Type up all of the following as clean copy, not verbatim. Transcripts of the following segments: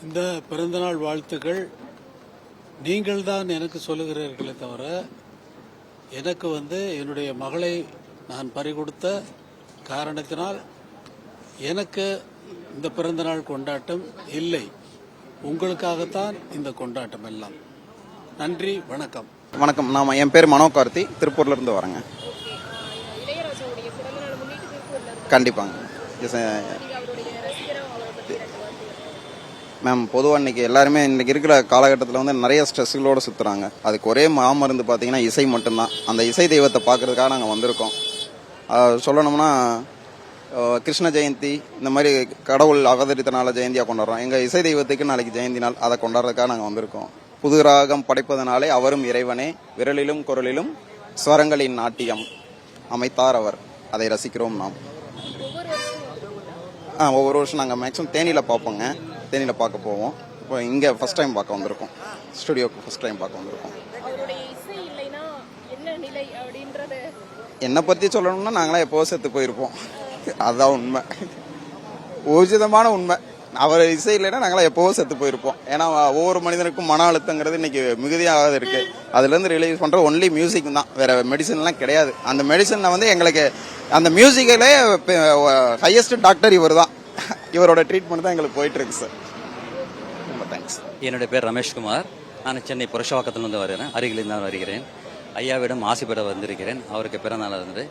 இந்த பிறந்தநாள் வாழ்த்துக்கள் நீங்கள் தான் எனக்கு சொல்லுகிறீர்களே தவிர எனக்கு என்னுடைய மகளை நான் பறிகொடுத்த காரணத்தினால் எனக்கு இந்த பிறந்தநாள் கொண்டாட்டம் இல்லை. உங்களுக்காகத்தான் இந்த கொண்டாட்டம் எல்லாம். நன்றி, வணக்கம். வணக்கம். என் பேர் மனோ கார்த்தி, திருப்பூர்ல இருந்து வரேங்க. கண்டிப்பாங்க மேம். பொதுவாக இன்றைக்கி எல்லாருமே இன்றைக்கி இருக்கிற காலகட்டத்தில் நிறைய ஸ்ட்ரெஸ்களோடு சுற்றுறாங்க. அதுக்கு ஒரே மாமருந்து பார்த்தீங்கன்னா இசை மட்டும்தான். அந்த இசை தெய்வத்தை பார்க்குறதுக்காக நாங்கள் வந்திருக்கோம். சொல்லணும்னா கிருஷ்ண ஜெயந்தி இந்த மாதிரி கடவுள் அவதரித்த நாள ஜெயந்தியாக கொண்டாடுறோம். எங்கள் இசை தெய்வத்துக்கு நாளைக்கு ஜெயந்தி நாள், அதை கொண்டாடுறதுக்காக நாங்கள் வந்திருக்கோம். புது ராகம் படைப்பதனாலே அவரும் இறைவனே, விரலிலும் குரலிலும் ஸ்வரங்களின் நாட்டியம் அமைத்தார் அவர், அதை ரசிக்கிறோம் நாம். ஒவ்வொரு வருஷம் நாங்கள் மேக்ஸிமம் தேனியில் பார்ப்போங்க. தேனியில் பார்க்க போவோம். இப்போ இங்கே ஃபர்ஸ்ட் டைம் பார்க்க வந்திருக்கோம். ஸ்டுடியோக்கு ஃபர்ஸ்ட் டைம் பார்க்க வந்திருக்கோம். என்னை பற்றி சொல்லணும்னா நாங்களாம் எப்போது செத்து போயிருப்போம். அதுதான் உண்மை, ஊர்ஜிதமான உண்மை. அவர் இசை இல்லைன்னா நாங்களாம் எப்போவும் செத்து போயிருப்போம். ஏன்னா ஒவ்வொரு மனிதனுக்கும் மன அழுத்தங்கிறது இன்னைக்கு மிகுதியாக இருக்கு. அதுலேருந்து ரிலீஸ் பண்ணுற ஒன்லி மியூசிக் தான், வேற மெடிசன்லாம் கிடையாது. அந்த மெடிசனில் எங்களுக்கு அந்த மியூசிக்கிலே ஹையஸ்ட் டாக்டர் இவர் தான். இவரோட ட்ரீட்மெண்ட் தான் எங்களுக்கு போயிட்டு இருக்கு சார். ரொம்ப தேங்க்ஸ். என்னுடைய பேர் ரமேஷ்குமார். நான் சென்னை புரஷவாக்கத்திலிருந்து வருகிறேன். அருகிலிருந்து தான் வருகிறேன். ஐயாவிடம் ஆசை பெற வந்திருக்கிறேன். அவருக்கு பிறந்தநாள் இருந்து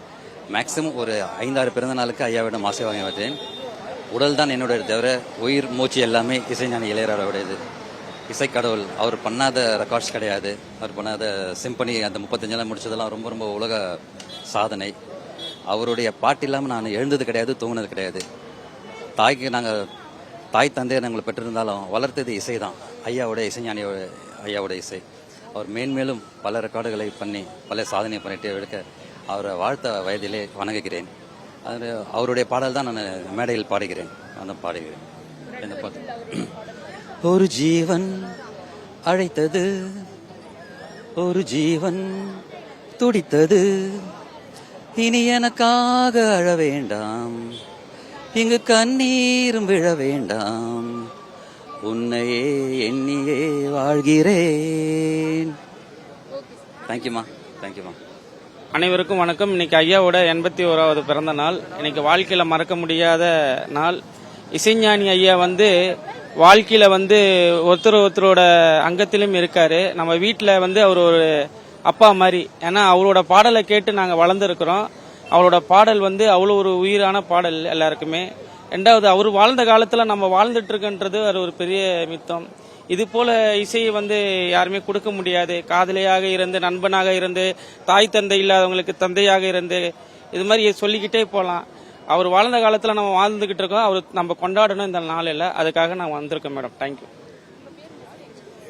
மேக்சிமம் ஒரு 5-6 பிறந்த நாளுக்கு ஐயாவிடம் ஆசை வாங்கி வந்தேன். உடல் தான் என்னுடைய தவிர உயிர் மூச்சு எல்லாமே இசைஞானி இளையராஜாவுடையது. இசைக்கடவுள். அவர் பண்ணாத ரெக்கார்ட்ஸ் கிடையாது. அவர் பண்ணாத சிம்பனி அந்த 35 முடிச்சதெல்லாம் ரொம்ப ரொம்ப உலக சாதனை. அவருடைய பாட்டு இல்லாமல் நான் எழுந்தது கிடையாது, தூங்கினது கிடையாது. தாய்க்கு நாங்கள் தாய் தந்தையர் எங்களை பெற்றிருந்தாலும் வளர்த்தது இசை தான். ஐயாவுடைய இசைஞானியோட ஐயாவுடைய இசை. அவர் மேன்மேலும் பல ரெக்கார்டுகளை பண்ணி பல சாதனை பண்ணிட்டு எடுக்க அவரை வாழ்த்த வயதிலே வணங்குகிறேன். அது அவருடைய பாடல் தான் நான் மேடையில் பாடுகிறேன். அந்த பாடுகிறேன். இந்த பாட்டு ஒரு ஜீவன் அழைத்தது, ஒரு ஜீவன் துடித்தது, இனி எனக்காக அழ வேண்டாம், இங்கு கண்ணீரும் விழ வேண்டாம், உன்னையே எண்ணியே வாழ்கிறேன். தேங்க்யூமா. தேங்க்யூமா. அனைவருக்கும் வணக்கம். இன்னைக்கு ஐயாவோட 81வது பிறந்த நாள். இன்னைக்கு வாழ்க்கையில மறக்க முடியாத நாள். இசைஞானி ஐயா வாழ்க்கையில ஒருத்தரோட அங்கத்திலும் இருக்காரு. நம்ம வீட்டுல அவர் ஒரு அப்பா மாதிரி. ஏன்னா அவரோட பாடலை கேட்டு நாங்க வளர்ந்துருக்கிறோம். அவரோட பாடல் அவ்வளோ ஒரு உயிரான பாடல் எல்லாருக்குமே. ரெண்டாவது, அவர் வாழ்ந்த காலத்துல நம்ம வாழ்ந்துட்டு இருக்குன்றது அது ஒரு பெரிய மித்தம். இது போல இசையை யாருமே கொடுக்க முடியாது. காதலியாக இருந்து, நண்பனாக இருந்து, தாய் தந்தை இல்லாதவங்களுக்கு தந்தையாக இருந்து, இது மாதிரி சொல்லிக்கிட்டே போகலாம். அவர் வாழ்ந்த காலத்துல நம்ம வாழ்ந்துகிட்டு இருக்கோம். அவர் நம்ம கொண்டாடணும் இந்த நாளில். அதுக்காக நான் வந்திருக்கேன் மேடம். தேங்க்யூ.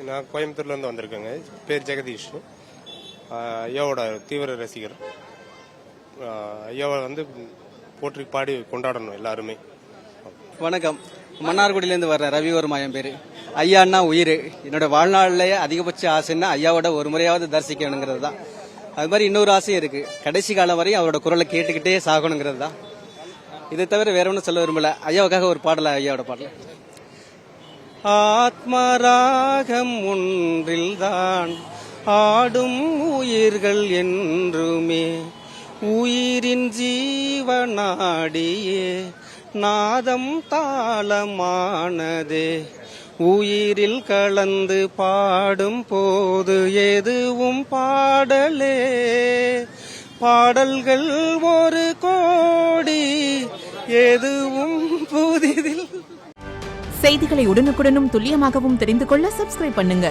நான் கோயம்புத்தூர்ல இருந்து வந்திருக்கேங்க. பேர் ஜெகதீஷ். ஐயாவோட தீவிர ரசிகர். ஐயாவை போற்றி பாடி கொண்டாடணும் எல்லாருமே. வணக்கம். மன்னார்குடியிலேருந்து வர்ற ரவிவர்மா என் பேரு. ஐயான்னா உயிர். என்னோட வாழ்நாளிலேயே அதிகபட்ச ஆசைன்னா ஐயாவோட ஒரு முறையாவது தரிசிக்கணுங்கிறது தான். அது மாதிரி இன்னொரு ஆசையும் இருக்கு. கடைசி காலம் வரையும் அவரோட குரலை கேட்டுக்கிட்டே சாகணுங்கிறது தான். இதை தவிர வேற ஒன்றும் சொல்ல விரும்பல. ஐயாவுக்காக ஒரு பாடல, ஐயாவோட பாடல. ஆத்மராகம் ஒன்றில்தான் ஆடும் உயிர்கள் என்றுமே, உயிரின் ஜீவனாடியே நாதம் தாளமானதே, உயிரில் கலந்து பாடும் போது எதுவும் பாடலே, பாடல்கள் ஒரு கோடி எதுவும் புதிதில். செய்திகளை உடனுக்குடனும் துல்லியமாகவும் தெரிந்து கொள்ள சப்ஸ்கிரைப் பண்ணுங்க.